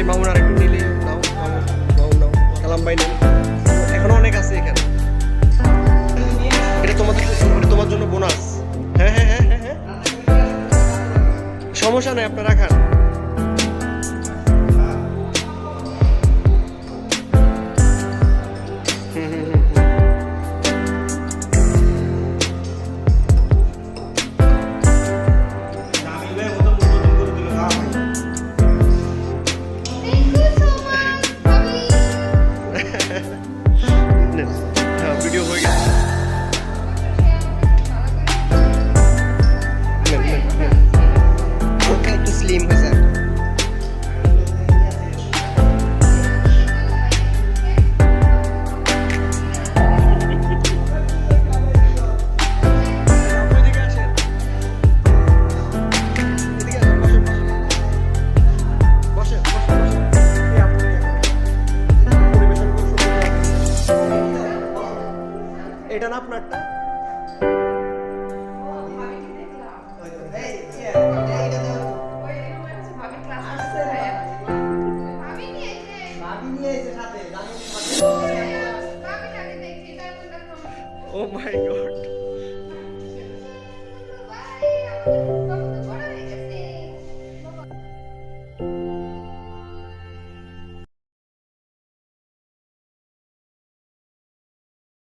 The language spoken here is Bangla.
মামুন আর একটু নিলে নাও, মামুন নাও, কালাম ভাই নেন, এখনো অনেক আছে এখানে। এটা তোমার জন্য বোনাস। হ্যাঁ হ্যাঁ হ্যাঁ হ্যাঁ হ্যাঁ, সমস্যা নেই, আপনারা খান। ভিডিও হয়ে গেছে। একটু স্লিম হয়েছে। এটা না আপনারটা? Oh my God.